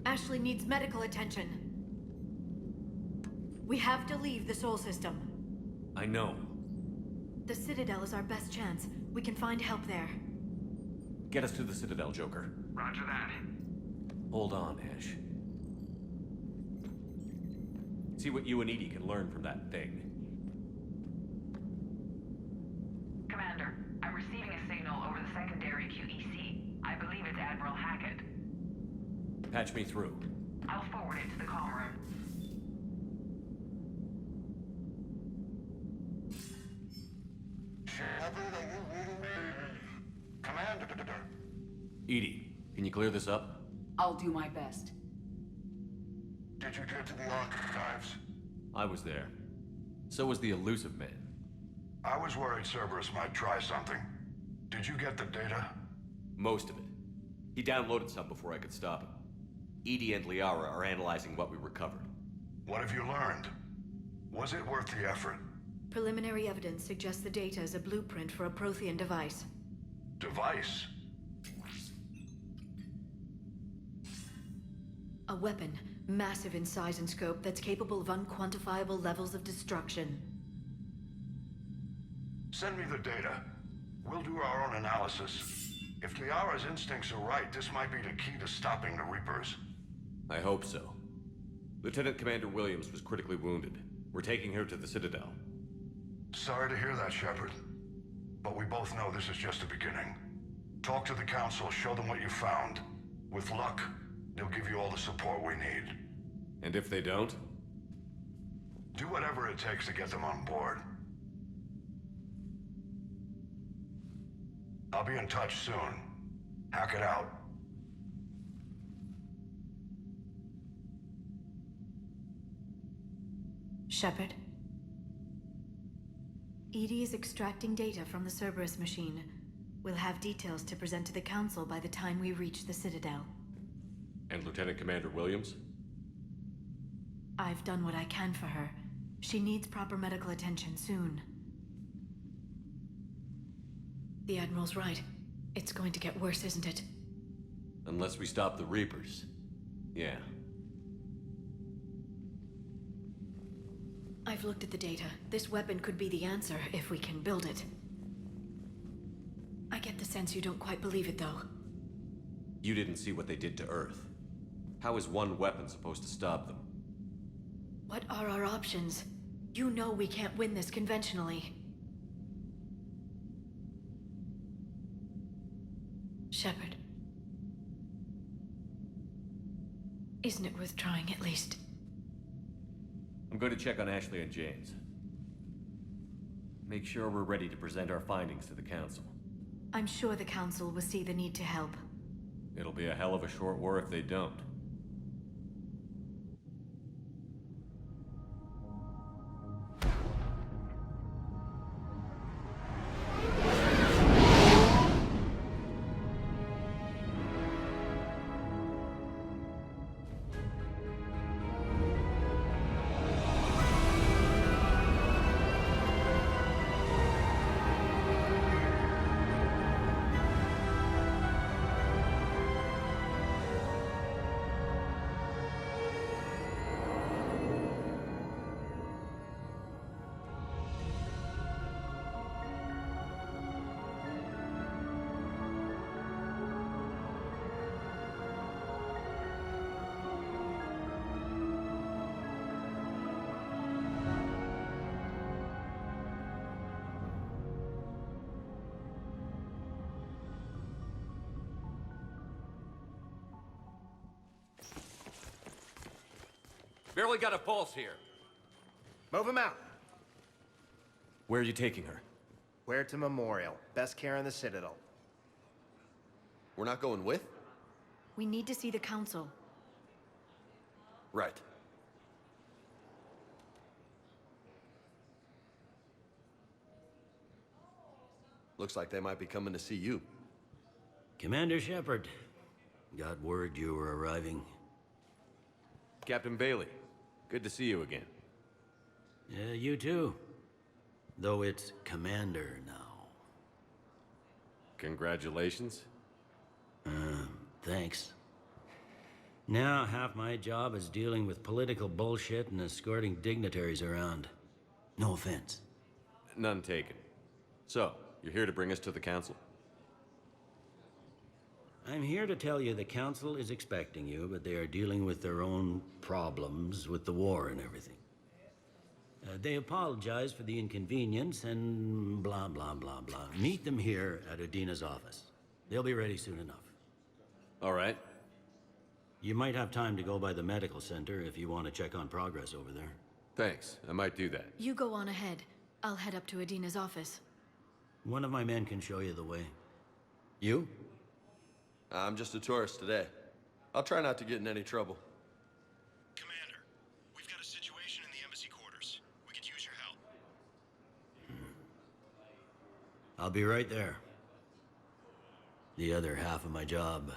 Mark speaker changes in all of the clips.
Speaker 1: Ashley needs medical attention. We have to leave the Sol system.
Speaker 2: I know.
Speaker 1: The Citadel is our best chance. We can find help there.
Speaker 2: Get us to the Citadel, Joker.
Speaker 3: Roger that.
Speaker 2: Hold on, Ash. See what you and EDI can learn from that thing.
Speaker 3: Commander, I'm receiving a signal over the secondary QEC. I believe it's Admiral Hackett.
Speaker 2: Patch me through.
Speaker 3: I'll forward it to the comm room.
Speaker 4: Commander.
Speaker 2: EDI, can you clear this up?
Speaker 5: I'll do my best.
Speaker 4: Did you get to the archives?
Speaker 2: I was there. So was the Elusive Man.
Speaker 4: I was worried Cerberus might try something. Did you get the data?
Speaker 2: Most of it. He downloaded some before I could stop him. EDI and Liara are analyzing what we recovered.
Speaker 4: What have you learned? Was it worth the effort?
Speaker 1: Preliminary evidence suggests the data is a blueprint for a Prothean device.
Speaker 4: Device?
Speaker 1: A weapon, massive in size and scope, that's capable of unquantifiable levels of destruction.
Speaker 4: Send me the data. We'll do our own analysis. If Liara's instincts are right, this might be the key to stopping the Reapers.
Speaker 2: I hope so. Lieutenant Commander Williams was critically wounded. We're taking her to the Citadel.
Speaker 4: Sorry to hear that, Shepard. But we both know this is just the beginning. Talk to the Council, show them what you found. With luck, they'll give you all the support we need.
Speaker 2: And if they don't?
Speaker 4: Do whatever it takes to get them on board. I'll be in touch soon. Hack it out.
Speaker 1: Shepard? EDI is extracting data from the Cerberus machine. We'll have details to present to the Council by the time we reach the Citadel.
Speaker 2: And Lieutenant Commander Williams?
Speaker 1: I've done what I can for her. She needs proper medical attention soon. The Admiral's right. It's going to get worse, isn't it?
Speaker 2: Unless we stop the Reapers. Yeah.
Speaker 1: I've looked at the data. This weapon could be the answer if we can build it. I get the sense you don't quite believe it, though.
Speaker 2: You didn't see what they did to Earth. How is one weapon supposed to stop them?
Speaker 1: What are our options? You know we can't win this conventionally. Shepard. Isn't it worth trying, at least?
Speaker 2: I'm going to check on Ashley and James. Make sure we're ready to present our findings to the Council.
Speaker 1: I'm sure the Council will see the need to help.
Speaker 2: It'll be a hell of a short war if they don't. Barely got a pulse here.
Speaker 6: Move him out.
Speaker 2: Where are you taking her?
Speaker 6: Where to Memorial. Best care in the Citadel.
Speaker 7: We're not going with?
Speaker 1: We need to see the Council.
Speaker 7: Right. Looks like they might be coming to see you.
Speaker 8: Commander Shepard, got word you were arriving.
Speaker 2: Captain Bailey, good to see you again.
Speaker 8: Yeah, you too. Though it's Commander now.
Speaker 2: Congratulations.
Speaker 8: Thanks. Now, half my job is dealing with political bullshit and escorting dignitaries around. No offense.
Speaker 2: None taken. So, you're here to bring us to the council?
Speaker 8: I'm here to tell you the council is expecting you, but they are dealing with their own problems with the war and everything. They apologize for the inconvenience and blah, blah, blah, blah. Meet them here at Adina's office. They'll be ready soon enough.
Speaker 2: All right.
Speaker 8: You might have time to go by the medical center if you want to check on progress over there.
Speaker 2: Thanks. I might do that.
Speaker 1: You go on ahead. I'll head up to Adina's office.
Speaker 8: One of my men can show you the way. You?
Speaker 7: I'm just a tourist today. I'll try not to get in any trouble.
Speaker 5: Commander, we've got a situation in the embassy quarters. We could use your help.
Speaker 8: I'll be right there. The other half of my job.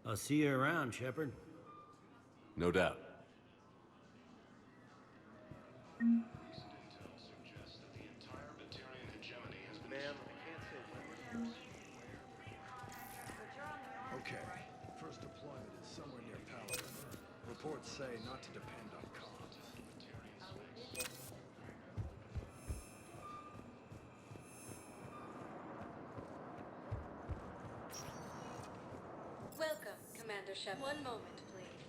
Speaker 8: I'll see you around, Shepard.
Speaker 2: No doubt.
Speaker 4: Recent intel suggests that the entire Batarian hegemony has been
Speaker 9: Okay, first deployment is somewhere near Paladin. Reports say not to depend on comms.
Speaker 10: Welcome, Commander Shepard. One moment, please.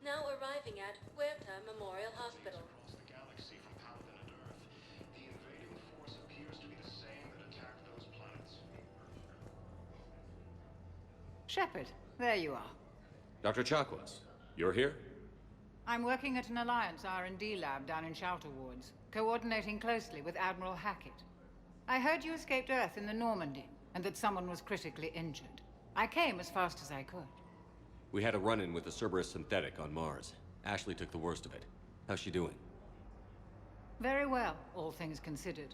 Speaker 10: Now arriving at Huerta Memorial Hospital.
Speaker 4: across the galaxy from Paladin and Earth. The invading force appears to be the same that attacked those planets.
Speaker 11: Shepard, there you are.
Speaker 2: Dr. Chakwas, you're here?
Speaker 11: I'm working at an Alliance R&D lab down in Shelter Wards, coordinating closely with Admiral Hackett. I heard you escaped Earth in the Normandy, and that someone was critically injured. I came as fast as I could.
Speaker 2: We had a run-in with the Cerberus synthetic on Mars. Ashley took the worst of it. How's she doing?
Speaker 11: Very well, all things considered.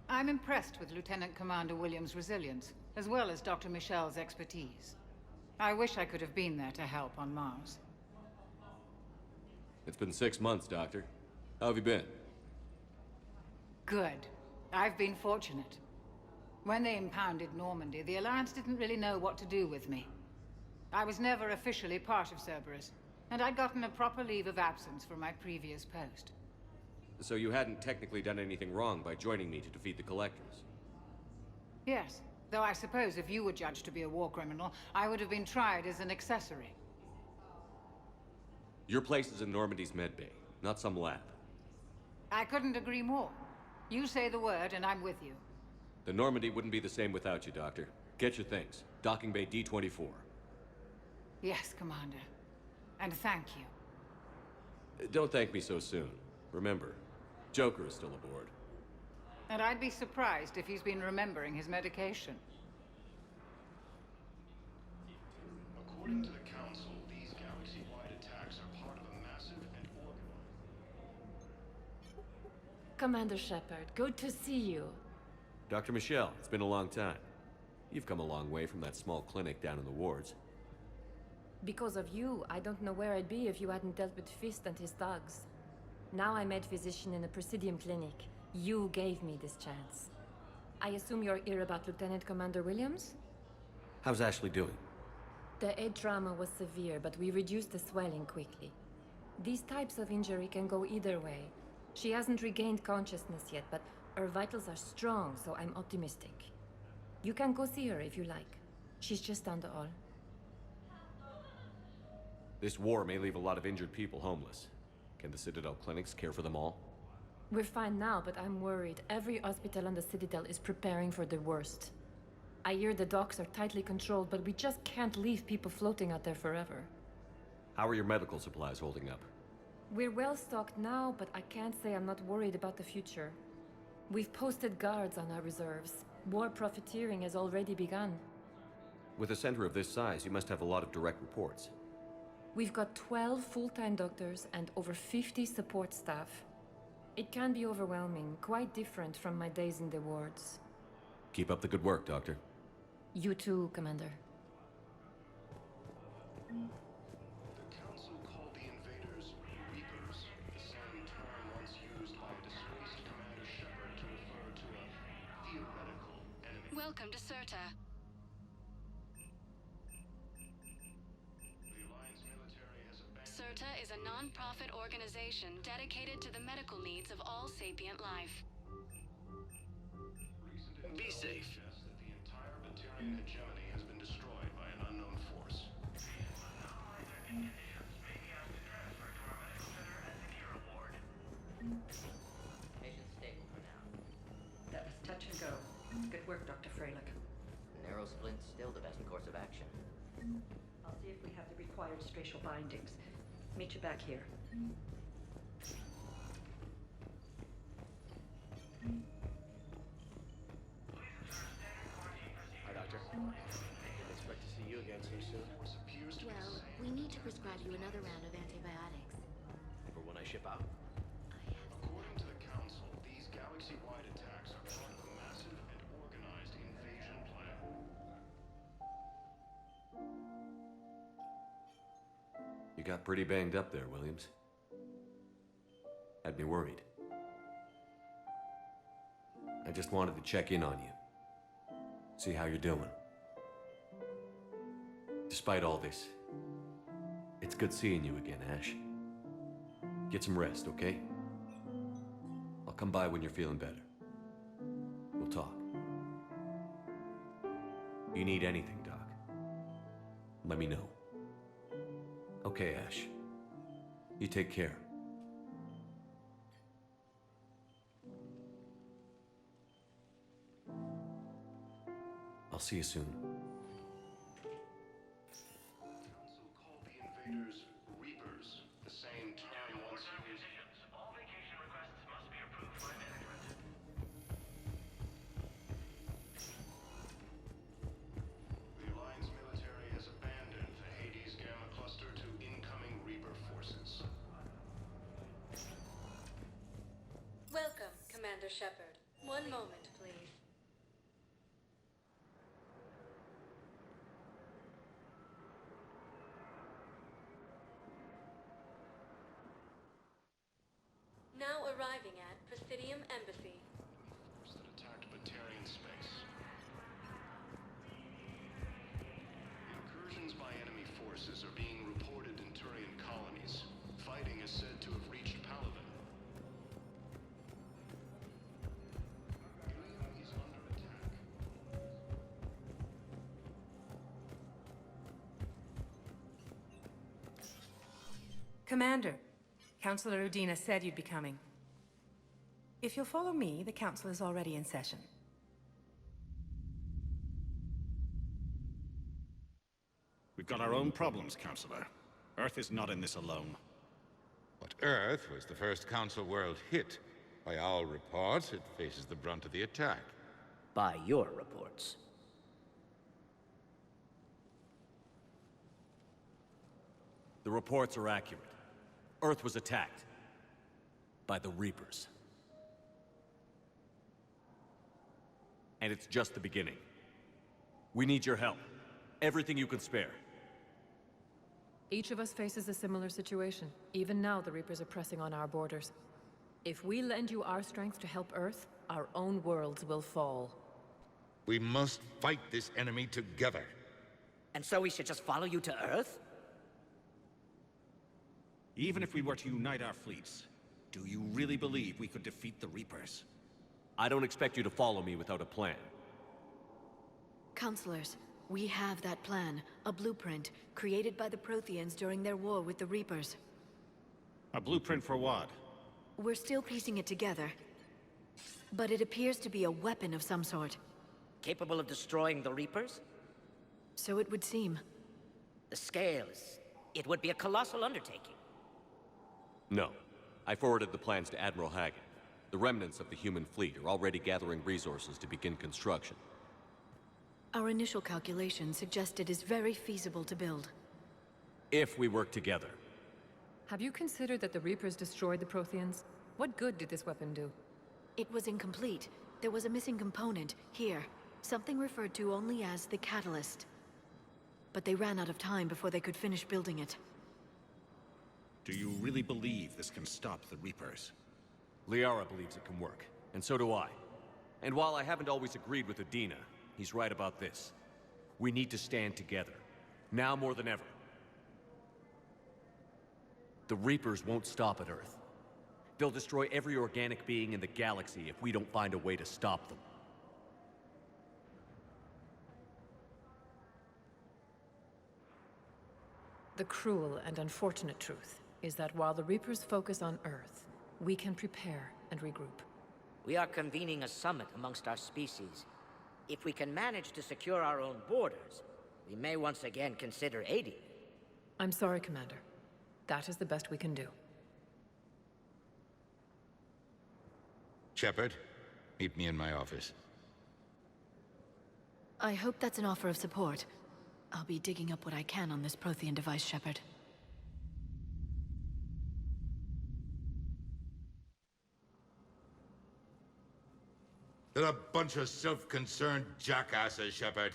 Speaker 11: I'm impressed with Lieutenant Commander Williams' resilience, as well as Dr. Michel's expertise. I wish I could have been there to help on Mars.
Speaker 2: It's been 6 months, Doctor. How have you been?
Speaker 11: Good. I've been fortunate. When they impounded Normandy, the Alliance didn't really know what to do with me. I was never officially part of Cerberus, and I'd gotten a proper leave of absence from my previous post.
Speaker 2: So you hadn't technically done anything wrong by joining me to defeat the Collectors?
Speaker 11: Yes, though I suppose if you were judged to be a war criminal, I would have been tried as an accessory.
Speaker 2: Your place is in Normandy's medbay, not some lab.
Speaker 11: I couldn't agree more. You say the word, and I'm with you.
Speaker 2: The Normandy wouldn't be the same without you, Doctor. Get your things. Docking Bay D-24.
Speaker 11: Yes, Commander. And thank you.
Speaker 2: Don't thank me so soon. Remember, Joker is still aboard.
Speaker 11: And I'd be surprised if he's been remembering his medication.
Speaker 4: According to the Council, these galaxy-wide attacks are part of a massive and organized...
Speaker 10: Commander Shepard, good to see you.
Speaker 2: Dr. Michelle, it's been a long time. You've come a long way from that small clinic down in the wards.
Speaker 10: Because of you, I don't know where I'd be if you hadn't dealt with Fist and his thugs. Now I'm med physician in a Presidium clinic. You gave me this chance. I assume you're here about Lieutenant Commander Williams?
Speaker 2: How's Ashley doing?
Speaker 10: The head trauma was severe, but we reduced the swelling quickly. These types of injury can go either way. She hasn't regained consciousness yet, but her vitals are strong, so I'm optimistic. You can go see her if you like. She's just down the hall.
Speaker 2: This war may leave a lot of injured people homeless. Can the Citadel clinics care for them all?
Speaker 10: We're fine now, but I'm worried. Every hospital on the Citadel is preparing for the worst. I hear the docks are tightly controlled, but we just can't leave people floating out there forever.
Speaker 2: How are your medical supplies holding up?
Speaker 10: We're well stocked now, but I can't say I'm not worried about the future. We've posted guards on our reserves. War profiteering has already begun.
Speaker 2: With a center of this size, you must have a lot of direct reports.
Speaker 10: We've got 12 full-time doctors and over 50 support staff. It can be overwhelming, quite different from my days in the wards.
Speaker 2: Keep up the good work, Doctor.
Speaker 10: You too, Commander.
Speaker 4: The Council called the invaders Reapers, the same term once used by
Speaker 12: Welcome to Serta. Serta is a non-profit organization dedicated to the medical needs of all sapient life.
Speaker 5: Be safe. That the entire Batarian hegemony has been destroyed by an unknown force.
Speaker 13: Patient's stable for now.
Speaker 14: That was touch and go. Good work, Dr. Freilich.
Speaker 13: Narrow splint's still the best course of action.
Speaker 14: I'll see if we have the required spatial bindings. Meet you back here.
Speaker 6: Hi, Doctor. Didn't expect to see you again so soon.
Speaker 15: Well, we need to prescribe you another round of antibiotics.
Speaker 6: For when I ship out?
Speaker 5: According to the Council, these galaxy-wide attacks are part of a massive and organized invasion plan.
Speaker 2: You got pretty banged up there, Williams. Had me worried. I just wanted to check in on you. See how you're doing. Despite all this, it's good seeing you again, Ash. Get some rest, okay? I'll come by when you're feeling better. We'll talk. You need anything, Doc, let me know. Okay, Ash. You take care. I'll see you soon.
Speaker 5: Council called the invaders Reapers, the same term once used. All vacation requests must be approved by management. The Alliance military has abandoned the Hades Gamma cluster to incoming Reaper forces.
Speaker 12: Welcome, Commander Shepard. One moment, please. Now arriving at Presidium Embassy.
Speaker 5: Force that attacked Batarian space. Incursions by enemy forces are being reported in Turian colonies. Fighting is said to have reached Palaven. Ilium is under attack.
Speaker 16: Commander, Councillor Udina said you'd be coming. If you'll follow me, the council is already in session.
Speaker 17: We've got our own problems, Councillor. Earth is not in this alone.
Speaker 18: But Earth was the first Council world hit. By all reports, it faces the brunt of the attack.
Speaker 13: By your reports.
Speaker 2: The reports are accurate. Earth was attacked by the Reapers. And it's just the beginning. We need your help. Everything you can spare.
Speaker 10: Each of us faces a similar situation. Even now, the Reapers are pressing on our borders. If we lend you our strength to help Earth, our own worlds will fall.
Speaker 18: We must fight this enemy together.
Speaker 13: And so we should just follow you to Earth?
Speaker 17: Even if we were to unite our fleets, do you really believe we could defeat the Reapers?
Speaker 2: I don't expect you to follow me without a plan.
Speaker 1: Counselors, we have that plan. A blueprint, created by the Protheans during their war with the Reapers.
Speaker 17: A blueprint for what?
Speaker 1: We're still piecing it together. But it appears to be a weapon of some sort.
Speaker 13: Capable of destroying the Reapers?
Speaker 1: So it would seem.
Speaker 13: The scales. It would be a colossal undertaking.
Speaker 2: No. I forwarded the plans to Admiral Hagen. The remnants of the human fleet are already gathering resources to begin construction.
Speaker 1: Our initial calculations suggest it is very feasible to build.
Speaker 2: If we work together.
Speaker 10: Have you considered that the Reapers destroyed the Protheans? What good did this weapon do?
Speaker 1: It was incomplete. There was a missing component, here. Something referred to only as the Catalyst. But they ran out of time before they could finish building it.
Speaker 17: Do you really believe this can stop the Reapers?
Speaker 2: Liara believes it can work, and so do I. And while I haven't always agreed with Udina,
Speaker 19: he's right about this. We need to stand together. Now more than ever. The Reapers won't stop at Earth. They'll destroy every organic being in the galaxy if we don't find a way to stop them.
Speaker 20: The cruel and unfortunate truth is that while the Reapers focus on Earth, we can prepare and regroup.
Speaker 13: We are convening a summit amongst our species. If we can manage to secure our own borders, we may once again consider aiding.
Speaker 20: I'm sorry, Commander. That is the best we can do.
Speaker 18: Shepard, meet me in my office.
Speaker 1: I hope that's an offer of support. I'll be digging up what I can on this Prothean device, Shepard.
Speaker 18: They're a bunch of self-concerned jackasses, Shepard.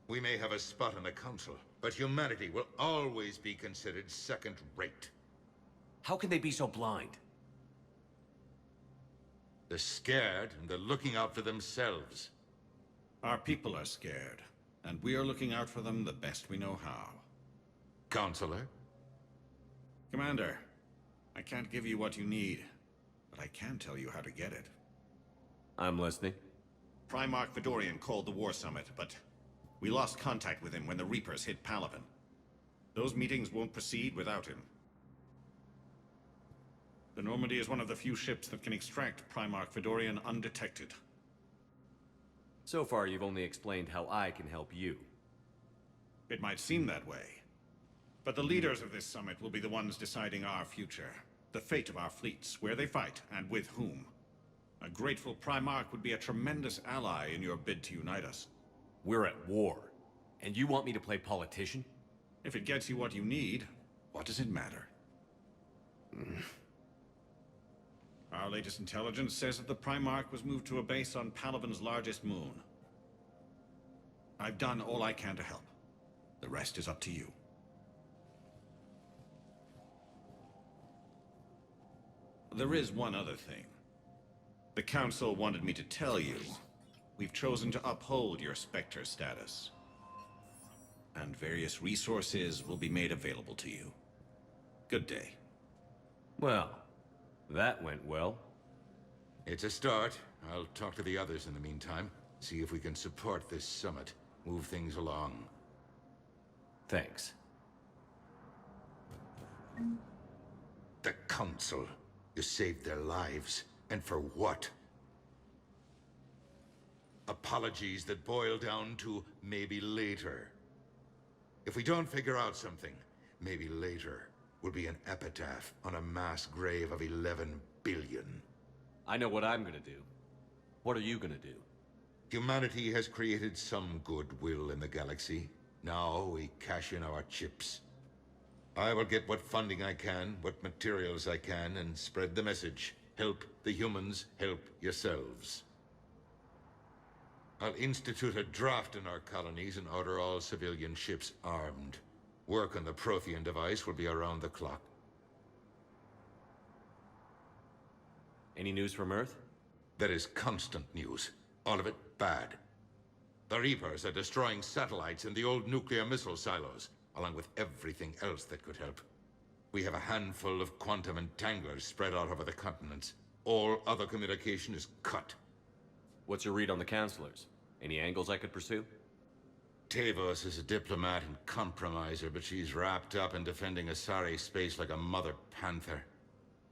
Speaker 18: We may have a spot on the Council, but humanity will always be considered second-rate.
Speaker 19: How can they be so blind?
Speaker 18: They're scared, and they're looking out for themselves.
Speaker 17: Our people are scared, and we are looking out for them the best we know how.
Speaker 18: Counselor?
Speaker 17: Commander, I can't give you what you need, but I can tell you how to get it.
Speaker 19: I'm listening.
Speaker 17: Primarch Fedorian called the War Summit, but we lost contact with him when the Reapers hit Palaven. Those meetings won't proceed without him. The Normandy is one of the few ships that can extract Primarch Fedorian undetected.
Speaker 19: So far, you've only explained how I can help you.
Speaker 17: It might seem that way. But the leaders of this summit will be the ones deciding our future. The fate of our fleets, where they fight, and with whom. A grateful Primarch would be a tremendous ally in your bid to unite us.
Speaker 19: We're at war. And you want me to play politician?
Speaker 17: If it gets you what you need, what does it matter? Our latest intelligence says that the Primarch was moved to a base on Palaven's largest moon. I've done all I can to help. The rest is up to you. There is one other thing. The Council wanted me to tell you, we've chosen to uphold your Spectre status. And various resources will be made available to you. Good day.
Speaker 19: Well, that went well.
Speaker 18: It's a start. I'll talk to the others in the meantime. See if we can support this summit. Move things along.
Speaker 19: Thanks.
Speaker 18: The Council. You saved their lives. And for what? Apologies that boil down to maybe later. If we don't figure out something, maybe later will be an epitaph on a mass grave of 11 billion.
Speaker 19: I know what I'm gonna do. What are you gonna do?
Speaker 18: Humanity has created some goodwill in the galaxy. Now we cash in our chips. I will get what funding I can, what materials I can, and spread the message. Help the humans, help yourselves. I'll institute a draft in our colonies and order all civilian ships armed. Work on the Prothean device will be around the clock.
Speaker 19: Any news from Earth?
Speaker 18: There is constant news. All of it bad. The Reapers are destroying satellites and the old nuclear missile silos, along with everything else that could help. We have a handful of quantum entanglers spread out over the continents. All other communication is cut.
Speaker 19: What's your read on the counselors? Any angles I could pursue?
Speaker 18: Tavos is a diplomat and compromiser, but she's wrapped up in defending Asari space like a mother panther.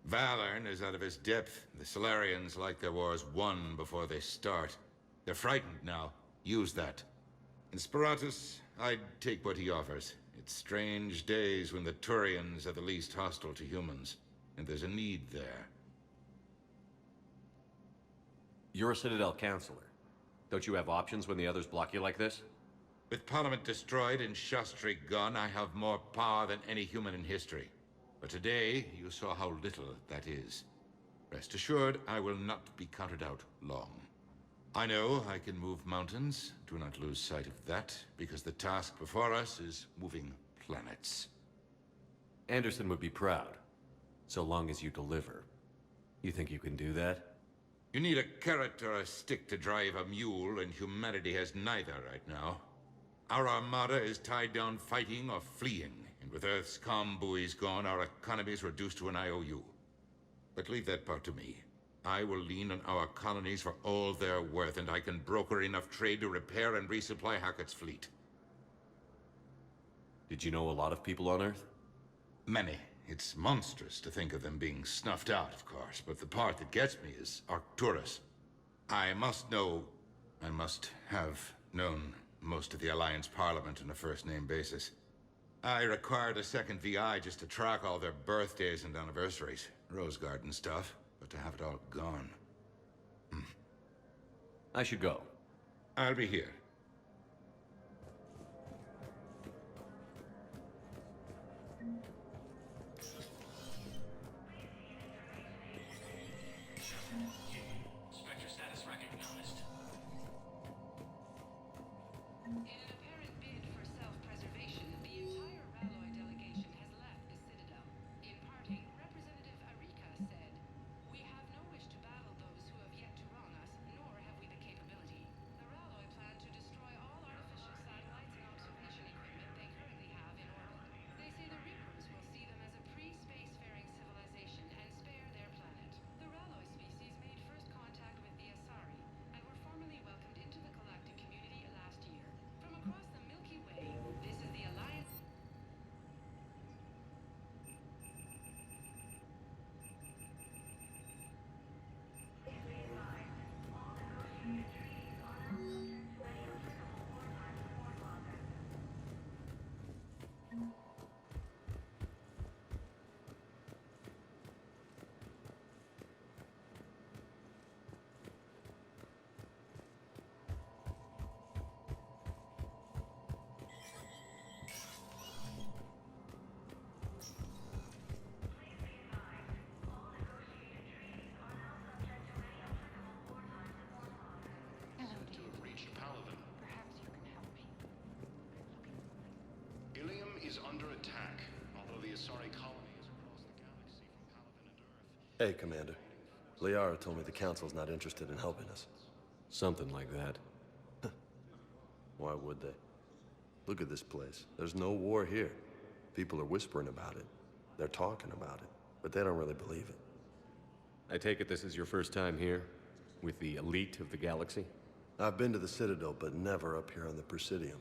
Speaker 18: Valern is out of his depth. The Solarians like their wars won before they start. They're frightened now. Use that. In Sparatus, I'd take what he offers. It's strange days when the Turians are the least hostile to humans, and there's a need there.
Speaker 19: You're a Citadel counselor. Don't you have options when the others block you like this?
Speaker 18: With Parliament destroyed and Shastri gone, I have more power than any human in history. But today, you saw how little that is. Rest assured, I will not be counted out long. I know I can move mountains. Do not lose sight of that, because the task before us is moving planets.
Speaker 19: Anderson would be proud, so long as you deliver. You think you can do that?
Speaker 18: You need a carrot or a stick to drive a mule, and humanity has neither right now. Our armada is tied down fighting or fleeing, and with Earth's comm buoys gone, our economy is reduced to an IOU. But leave that part to me. I will lean on our colonies for all they're worth, and I can broker enough trade to repair and resupply Hackett's fleet.
Speaker 2: Did you know a lot of people on Earth?
Speaker 18: Many. It's monstrous to think of them being snuffed out, of course, but the part that gets me is Arcturus. I must have known most of the Alliance Parliament on a first-name basis. I required a second VI just to track all their birthdays and anniversaries. Rose Garden stuff, but to have it all gone.
Speaker 2: I should go.
Speaker 18: I'll be here.
Speaker 5: Spectre status recognized.
Speaker 12: In an apparent bid for self-preservation, the entire Ralloy delegation has left the Citadel. In parting, Representative Arika said, "We have no wish to battle those who have yet to wrong us, nor have we the capability. The Ralloy plan to destroy all artificial satellites and observation equipment they currently have in orbit. They say the Reapers will see them as a pre-spacefaring civilization and spare their planet. The Ralloy species made first contact with the Asari and were formally welcomed into the galactic community last year. From across the Milky Way, this is the Alliance.
Speaker 5: Reached Palaven. Perhaps you can help me. Ilium is under attack, although the Asari colony is across the galaxy from Palaven and Earth.
Speaker 7: Hey, Commander. Liara told me the Council's not interested in helping us.
Speaker 2: Something like that.
Speaker 7: Why would they? Look at this place. There's no war here. People are whispering about it. They're talking about it, but they don't really believe it.
Speaker 2: I take it this is your first time here? With the elite of the galaxy?
Speaker 7: I've been to the Citadel, but never up here on the Presidium.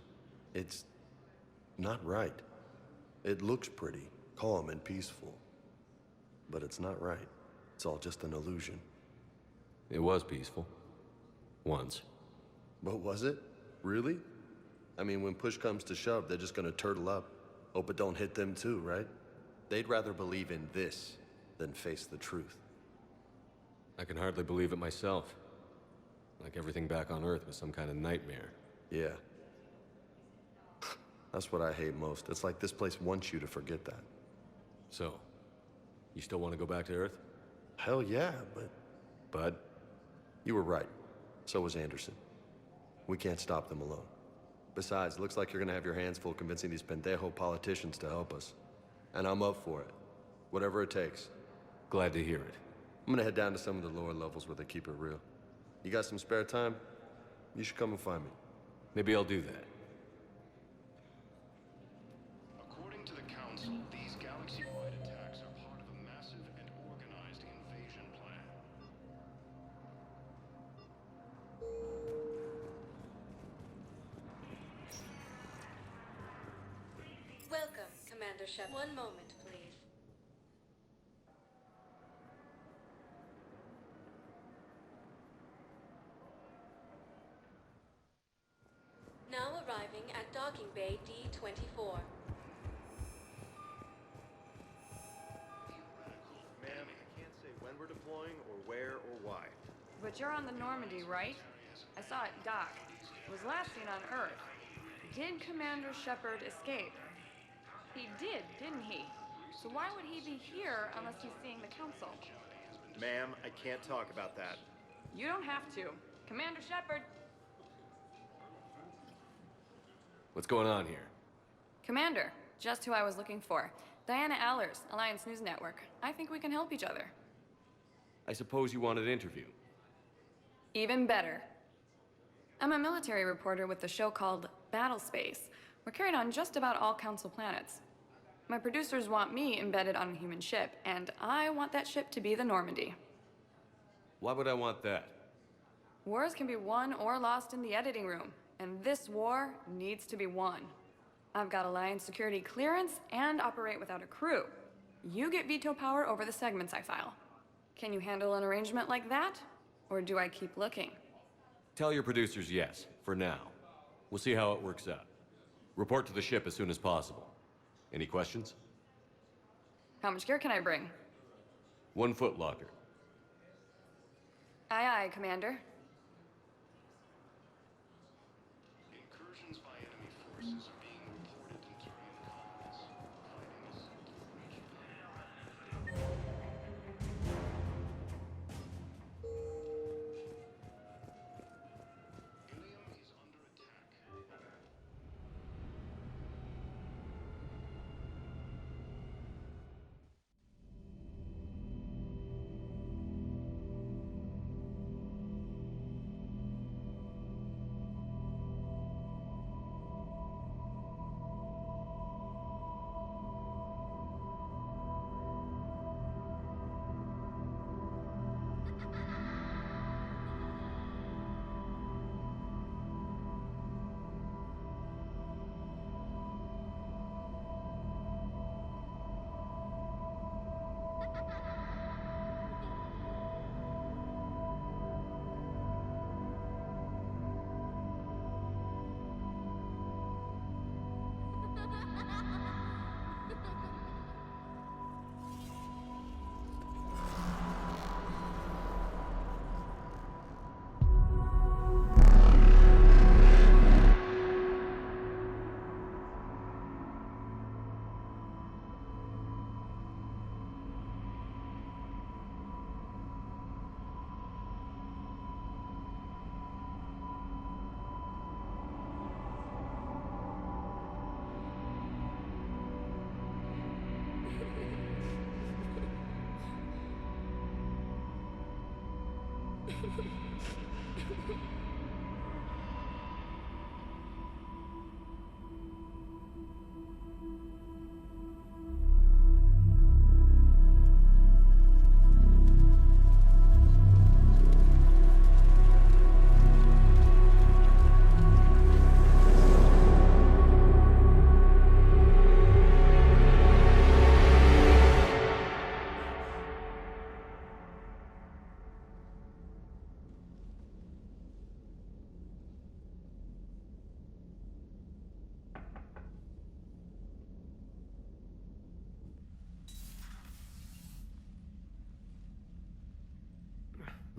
Speaker 7: It's not right. It looks pretty, calm and peaceful. But it's not right. It's all just an illusion.
Speaker 2: It was peaceful. Once.
Speaker 7: But was it? Really? I mean, when push comes to shove, they're just gonna turtle up. Hope it don't hit them too, right? They'd rather believe in this than face the truth.
Speaker 2: I can hardly believe it myself. Like everything back on Earth was some kind of nightmare.
Speaker 7: Yeah. That's what I hate most. It's like this place wants you to forget that.
Speaker 2: So, you still want to go back to Earth?
Speaker 7: Hell yeah, but...
Speaker 2: Bud?
Speaker 7: You were right. So was Anderson. We can't stop them alone. Besides, looks like you're gonna have your hands full convincing these pendejo politicians to help us. And I'm up for it. Whatever it takes.
Speaker 2: Glad to hear it.
Speaker 7: I'm gonna head down to some of the lower levels where they keep it real. You got some spare time? You should come and find me.
Speaker 2: Maybe I'll do that.
Speaker 5: According to the Council, these galaxy-wide attacks are part of a massive and organized invasion plan.
Speaker 12: Welcome, Commander Shep. One moment, please. Now arriving at Docking Bay D-24.
Speaker 6: Ma'am, I can't say when we're deploying or where or why.
Speaker 21: But you're on the Normandy, right? I saw it dock. It was last seen on Earth. Did Commander Shepard escape? He did, didn't he? So why would he be here unless he's seeing the Council?
Speaker 6: Ma'am, I can't talk about that.
Speaker 21: You don't have to. Commander Shepard!
Speaker 2: What's going on here?
Speaker 21: Commander, just who I was looking for. Diana Allers, Alliance News Network. I think we can help each other.
Speaker 2: I suppose you want an interview.
Speaker 21: Even better. I'm a military reporter with the show called Battle Space. We're carried on just about all Council planets. My producers want me embedded on a human ship, and I want that ship to be the Normandy.
Speaker 2: Why would I want that?
Speaker 21: Wars can be won or lost in the editing room, and this war needs to be won. I've got Alliance security clearance and operate without a crew. You get veto power over the segments I file. Can you handle an arrangement like that? Or do I keep looking?
Speaker 2: Tell your producers yes, for now. We'll see how it works out. Report to the ship as soon as possible. Any questions?
Speaker 21: How much gear can I bring?
Speaker 2: 1 foot locker.
Speaker 21: Aye, aye, Commander.
Speaker 5: Incursions by enemy forces are being reported in Turian colonies. Finding is Ilium is under attack.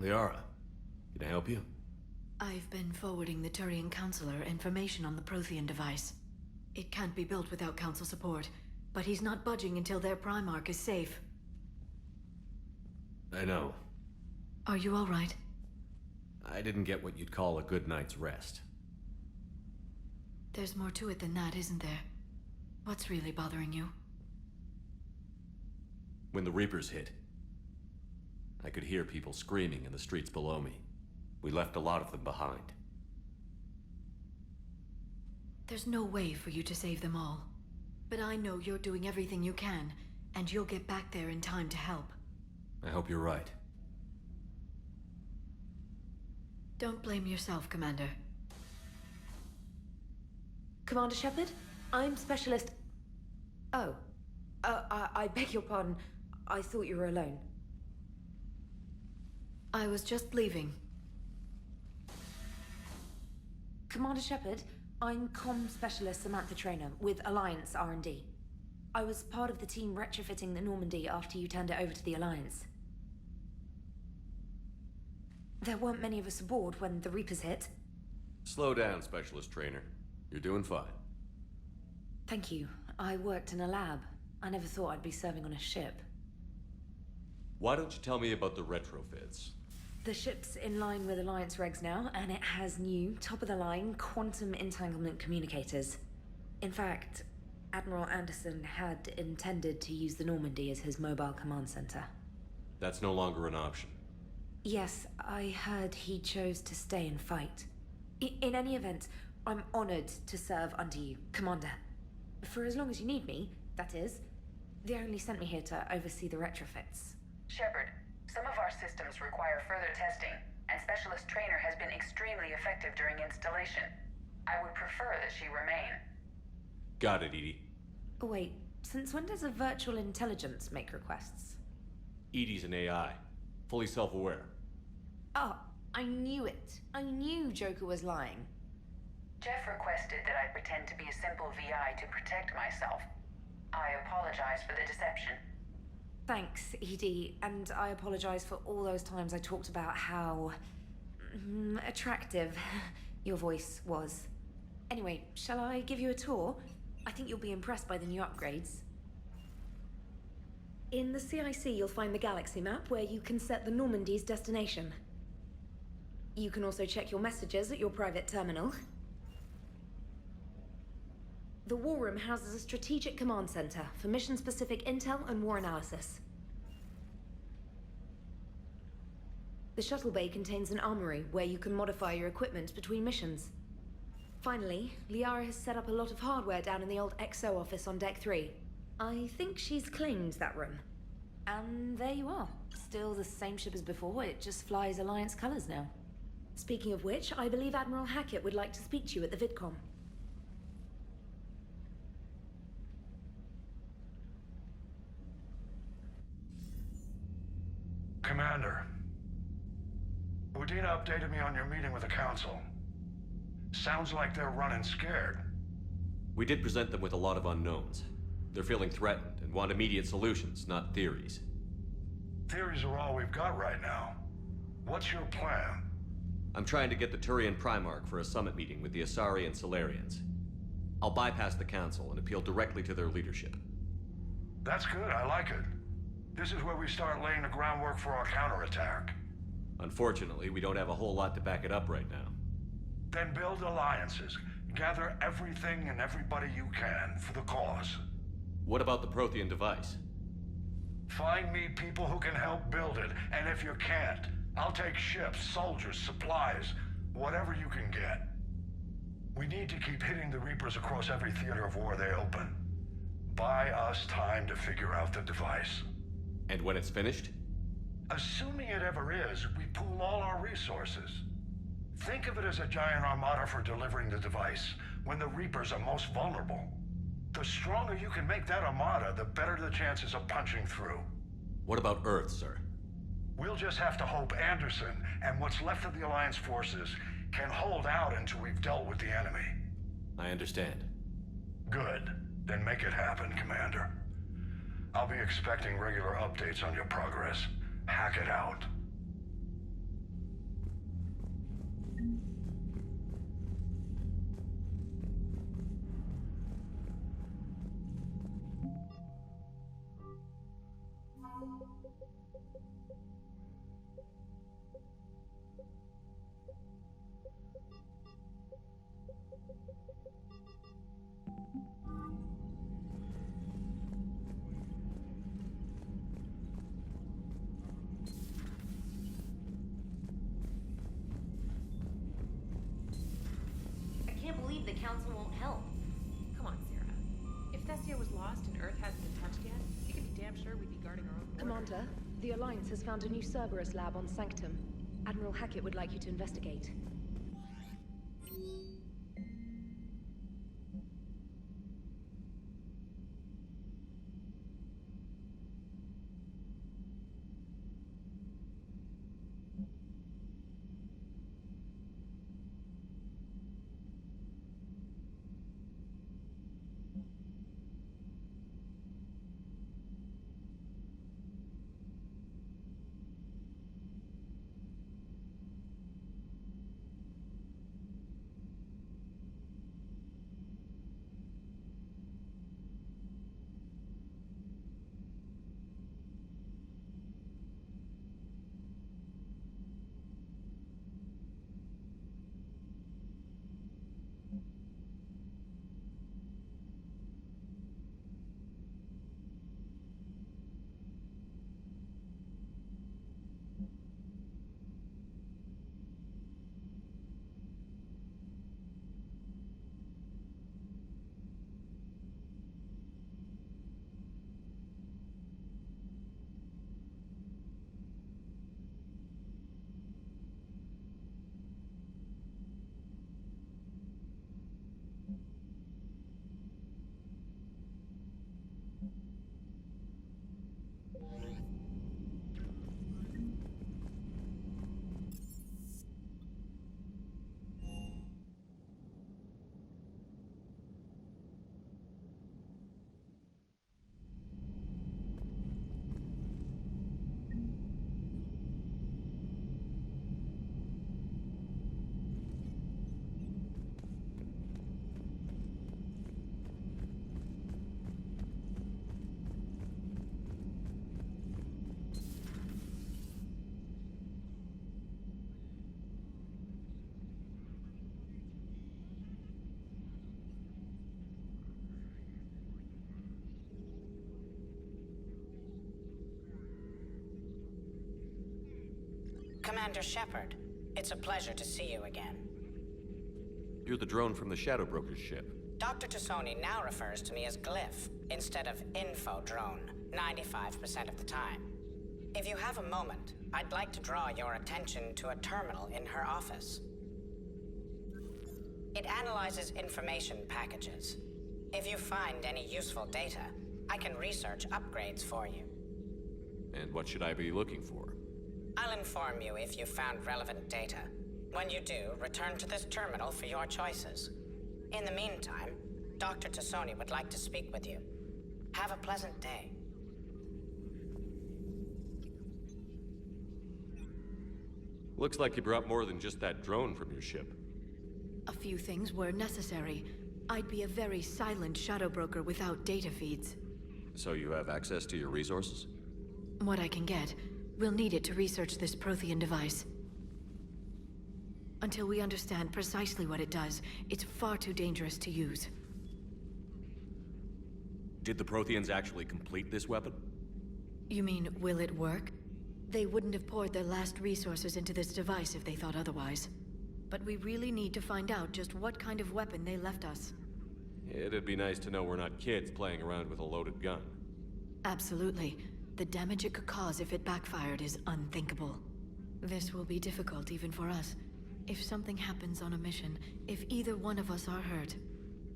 Speaker 2: Liara, can I help you?
Speaker 1: I've been forwarding the Turian Counselor information on the Prothean device. It can't be built without Council support, but he's not budging until their Primarch is safe.
Speaker 2: I know.
Speaker 1: Are you all right?
Speaker 2: I didn't get what you'd call a good night's rest.
Speaker 1: There's more to it than that, isn't there? What's really bothering you?
Speaker 2: When the Reapers hit, I could hear people screaming in the streets below me. We left a lot of them behind.
Speaker 1: There's no way for you to save them all. But I know you're doing everything you can, and you'll get back there in time to help.
Speaker 2: I hope you're right.
Speaker 1: Don't blame yourself, Commander.
Speaker 3: Commander Shepard? I'm Specialist... Oh. I beg your pardon. I thought you were alone.
Speaker 1: I was just leaving.
Speaker 3: Commander Shepard, I'm Comm Specialist Samantha Traynor with Alliance R&D. I was part of the team retrofitting the Normandy after you turned it over to the Alliance. There weren't many of us aboard when the Reapers hit.
Speaker 2: Slow down, Specialist Trainer. You're doing fine.
Speaker 3: Thank you. I worked in a lab. I never thought I'd be serving on a ship.
Speaker 2: Why don't you tell me about the retrofits?
Speaker 3: The ship's in line with Alliance regs now, and it has new, top-of-the-line, quantum entanglement communicators. In fact, Admiral Anderson had intended to use the Normandy as his mobile command center.
Speaker 2: That's no longer an option.
Speaker 3: Yes, I heard he chose to stay and fight. In any event, I'm honored to serve under you, Commander. For as long as you need me, that is. They only sent me here to oversee the retrofits.
Speaker 8: Shepard, some of our systems require further testing, and Specialist Trainer has been extremely effective during installation. I would prefer that she remain.
Speaker 2: Got it, EDI.
Speaker 3: Oh, wait, since when does a virtual intelligence make requests?
Speaker 2: EDI's an AI. Fully self-aware.
Speaker 3: Oh, I knew it. I knew Joker was lying.
Speaker 8: Jeff requested that I pretend to be a simple VI to protect myself. I apologize for the deception.
Speaker 3: Thanks, EDI, and I apologize for all those times I talked about how... attractive your voice was. Anyway, shall I give you a tour? I think you'll be impressed by the new upgrades. In the CIC, you'll find the galaxy map where you can set the Normandy's destination. You can also check your messages at your private terminal. The War Room houses a strategic command center for mission-specific intel and war analysis. The shuttle bay contains an armory where you can modify your equipment between missions. Finally, Liara has set up a lot of hardware down in the old XO office on Deck 3. I think she's claimed that room. And there you are. Still the same ship as before, it just flies Alliance colors now. Speaking of which, I believe Admiral Hackett would like to speak to you at the VidCom.
Speaker 4: Commander, Udina updated me on your meeting with the Council. Sounds like they're running scared.
Speaker 2: We did present them with a lot of unknowns. They're feeling threatened and want immediate solutions, not theories.
Speaker 4: Theories are all we've got right now. What's your plan?
Speaker 2: I'm trying to get the Turian Primarch for a summit meeting with the Asari and Solarians. I'll bypass the Council and appeal directly to their leadership.
Speaker 4: That's good, I like it. This is where we start laying the groundwork for our counterattack.
Speaker 2: Unfortunately, we don't have a whole lot to back it up right now.
Speaker 4: Then build alliances. Gather everything and everybody you can for the cause.
Speaker 2: What about the Prothean device?
Speaker 4: Find me people who can help build it, and if you can't, I'll take ships, soldiers, supplies, whatever you can get. We need to keep hitting the Reapers across every theater of war they open. Buy us time to figure out the device.
Speaker 2: And when it's finished?
Speaker 4: Assuming it ever is, we pool all our resources. Think of it as a giant armada for delivering the device, when the Reapers are most vulnerable. The stronger you can make that armada, the better the chances of punching through.
Speaker 2: What about Earth, sir?
Speaker 4: We'll just have to hope Anderson, and what's left of the Alliance forces, can hold out until we've dealt with the enemy.
Speaker 2: I understand.
Speaker 4: Good. Then make it happen, Commander. I'll be expecting regular updates on your progress. Hack it out.
Speaker 3: I can't believe the Council won't help.
Speaker 20: Come on, Sarah. If Thessia was lost and Earth hasn't been touched yet, you can be damn sure we'd be guarding our own border.
Speaker 3: Commander, the Alliance has found a new Cerberus lab on Sanctum. Admiral Hackett would like you to investigate.
Speaker 9: Commander Shepard, it's a pleasure to see you again.
Speaker 2: You're the drone from the Shadow Broker's ship.
Speaker 9: Dr. Tassoni now refers to me as Glyph instead of Info Drone, 95% of the time. If you have a moment, I'd like to draw your attention to a terminal in her office. It analyzes information packages. If you find any useful data, I can research upgrades for you.
Speaker 2: And what should I be looking for?
Speaker 9: I'll inform you if you found relevant data. When you do, return to this terminal for your choices. In the meantime, Dr. Tassoni would like to speak with you. Have a pleasant day.
Speaker 2: Looks like you brought more than just that drone from your ship.
Speaker 1: A few things were necessary. I'd be a very silent shadow broker without data feeds.
Speaker 2: So you have access to your resources?
Speaker 1: What I can get. We'll need it to research this Prothean device. Until we understand precisely what it does, it's far too dangerous to use.
Speaker 2: Did the Protheans actually complete this weapon?
Speaker 1: You mean, will it work? They wouldn't have poured their last resources into this device if they thought otherwise. But we really need to find out just what kind of weapon they left us.
Speaker 2: It'd be nice to know we're not kids playing around with a loaded gun.
Speaker 1: Absolutely. The damage it could cause if it backfired is unthinkable. This will be difficult even for us. If something happens on a mission, if either one of us are hurt,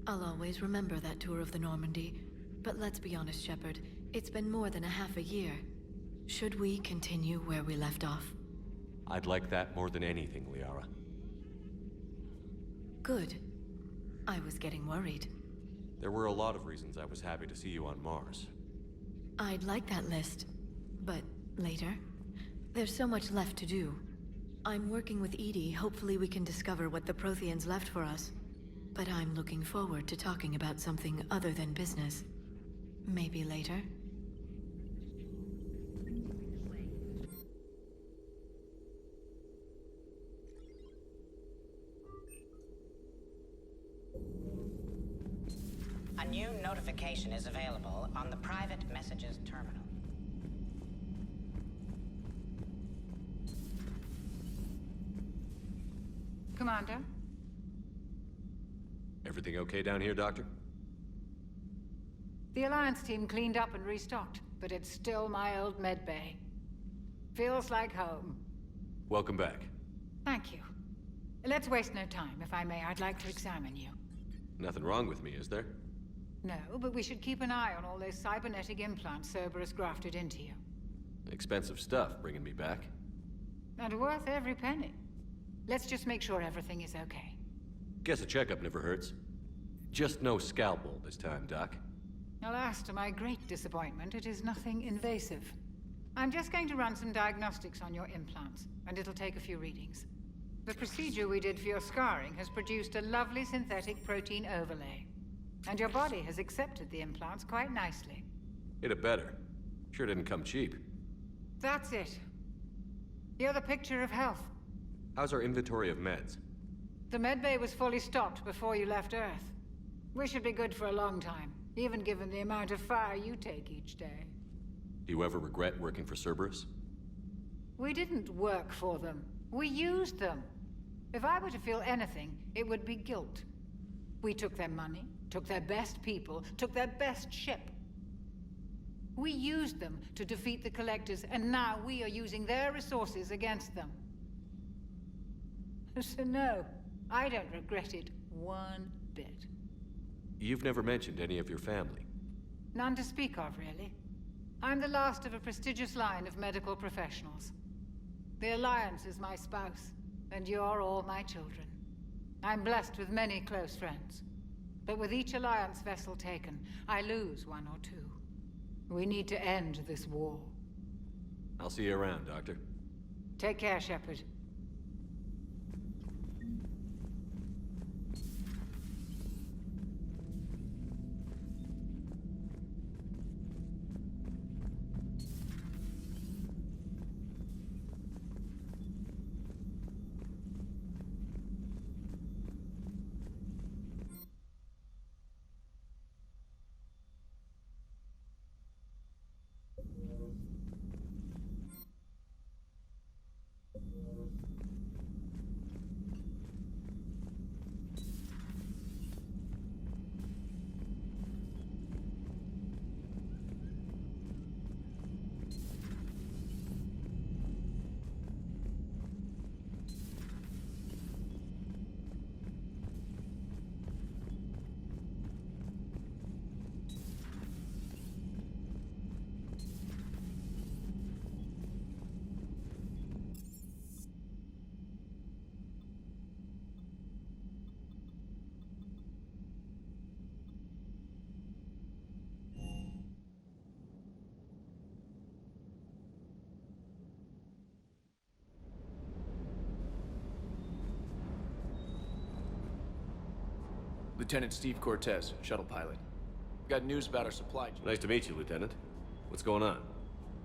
Speaker 1: I'll always remember that tour of the Normandy. But let's be honest, Shepard. It's been more than a half a year. Should we continue where we left off?
Speaker 2: I'd like that more than anything, Liara.
Speaker 1: Good. I was getting worried.
Speaker 2: There were a lot of reasons I was happy to see you on Mars.
Speaker 1: I'd like that list. But later? There's so much left to do. I'm working with EDI. Hopefully we can discover what the Protheans left for us. But I'm looking forward to talking about something other than business. Maybe later?
Speaker 9: A new notification is available on the private messages terminal.
Speaker 11: Commander?
Speaker 2: Everything okay down here, Doctor?
Speaker 11: The Alliance team cleaned up and restocked, but it's still my old medbay. Feels like home.
Speaker 2: Welcome back.
Speaker 11: Thank you. Let's waste no time. If I may, I'd like to examine you.
Speaker 2: Nothing wrong with me, is there?
Speaker 11: No, but we should keep an eye on all those cybernetic implants Cerberus grafted into you.
Speaker 2: Expensive stuff bringing me back.
Speaker 11: And worth every penny. Let's just make sure everything is okay.
Speaker 2: Guess a checkup never hurts. Just no scalpel this time, Doc.
Speaker 11: Alas, to my great disappointment, it is nothing invasive. I'm just going to run some diagnostics on your implants, and it'll take a few readings. The procedure we did for your scarring has produced a lovely synthetic protein overlay. And your body has accepted the implants quite nicely.
Speaker 2: It had better. Sure didn't come cheap.
Speaker 11: That's it. You're the picture of health.
Speaker 2: How's our inventory of meds?
Speaker 11: The medbay was fully stocked before you left Earth. We should be good for a long time, even given the amount of fire you take each day.
Speaker 2: Do you ever regret working for Cerberus?
Speaker 11: We didn't work for them. We used them. If I were to feel anything, it would be guilt. We took their money, took their best people, took their best ship. We used them to defeat the Collectors, and now we are using their resources against them. So no, I don't regret it one bit.
Speaker 2: You've never mentioned any of your family.
Speaker 11: None to speak of, really. I'm the last of a prestigious line of medical professionals. The Alliance is my spouse, and you're all my children. I'm blessed with many close friends. But with each Alliance vessel taken, I lose one or two. We need to end this war.
Speaker 2: I'll see you around, Doctor.
Speaker 11: Take care, Shepard.
Speaker 6: Lieutenant Steve Cortez, shuttle pilot. Got news about our supply chain.
Speaker 2: Nice to meet you, Lieutenant. What's going on?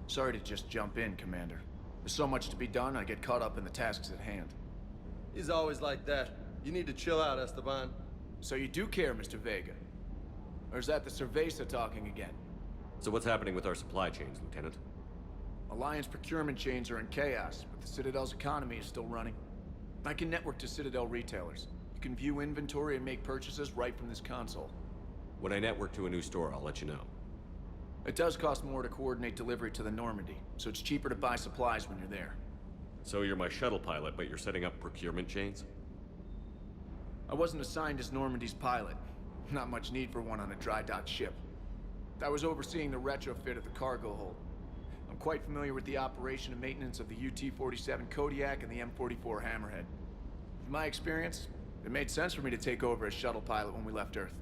Speaker 6: Sorry to just jump in, Commander. There's so much to be done, I get caught up in the tasks at hand.
Speaker 7: He's always like that. You need to chill out, Esteban.
Speaker 6: So you do care, Mr. Vega? Or is that the Cerveza talking again?
Speaker 2: So what's happening with our supply chains, Lieutenant?
Speaker 6: Alliance procurement chains are in chaos, but the Citadel's economy is still running. I can network to Citadel retailers. You can view inventory and make purchases right from this console.
Speaker 2: When I network to a new store, I'll let you know.
Speaker 6: It does cost more to coordinate delivery to the Normandy, so it's cheaper to buy supplies when you're there.
Speaker 2: So you're my shuttle pilot, but you're setting up procurement chains?
Speaker 6: I wasn't assigned as Normandy's pilot. Not much need for one on a dry dock ship. I was overseeing the retrofit of the cargo hold. I'm quite familiar with the operation and maintenance of the UT-47 Kodiak and the M44 Hammerhead. From my experience, it made sense for me to take over as shuttle pilot when we left Earth.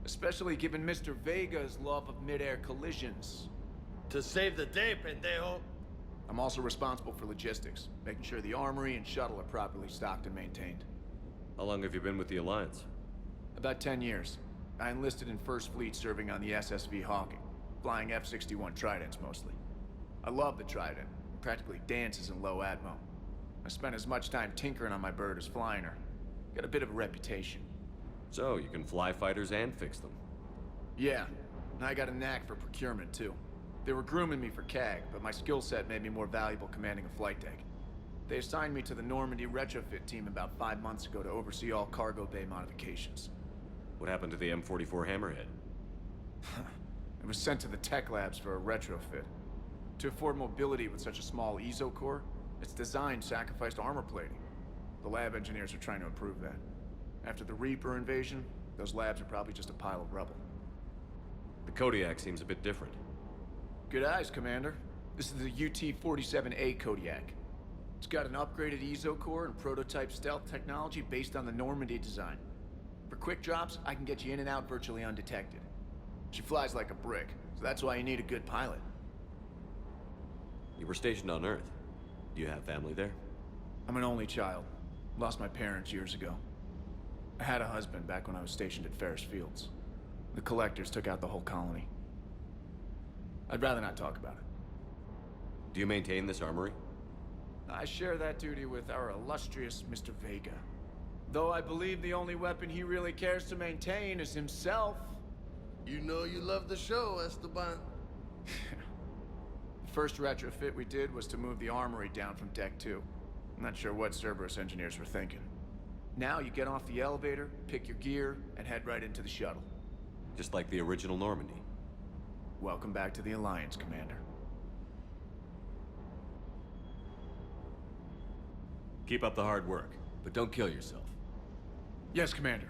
Speaker 6: Especially given Mr. Vega's love of mid-air collisions.
Speaker 7: To save the day, pendejo.
Speaker 6: I'm also responsible for logistics, making sure the armory and shuttle are properly stocked and maintained.
Speaker 2: How long have you been with the Alliance?
Speaker 6: About 10 years. I enlisted in First Fleet serving on the SSV Hawking, flying F-61 Tridents mostly. I love the Trident. It practically dances in low atmo. I spent as much time tinkering on my bird as flying her. Got a bit of a reputation.
Speaker 2: So, you can fly fighters and fix them?
Speaker 6: Yeah, and I got a knack for procurement too. They were grooming me for CAG, but my skill set made me more valuable commanding a flight deck. They assigned me to the Normandy retrofit team about 5 months ago to oversee all cargo bay modifications.
Speaker 2: What happened to the M44 Hammerhead?
Speaker 6: It was sent to the tech labs for a retrofit. To afford mobility with such a small EZO core, its design sacrificed armor plating. The lab engineers are trying to improve that. After the Reaper invasion, those labs are probably just a pile of rubble.
Speaker 2: The Kodiak seems a bit different.
Speaker 6: Good eyes, Commander. This is the UT-47A Kodiak. It's got an upgraded EZO core and prototype stealth technology based on the Normandy design. For quick drops, I can get you in and out virtually undetected. She flies like a brick, so that's why you need a good pilot.
Speaker 2: You were stationed on Earth. Do you have family there?
Speaker 6: I'm an only child. Lost my parents years ago. I had a husband back when I was stationed at Ferris Fields. The Collectors took out the whole colony. I'd rather not talk about it.
Speaker 2: Do you maintain this armory?
Speaker 6: I share that duty with our illustrious Mr. Vega. Though I believe the only weapon he really cares to maintain is himself.
Speaker 7: You know you love the show, Esteban.
Speaker 6: The first retrofit we did was to move the armory down from Deck 2. I'm not sure what Cerberus engineers were thinking. Now you get off the elevator, pick your gear, and head right into the shuttle.
Speaker 2: Just like the original Normandy.
Speaker 6: Welcome back to the Alliance, Commander.
Speaker 2: Keep up the hard work, but don't kill yourself.
Speaker 6: Yes, Commander.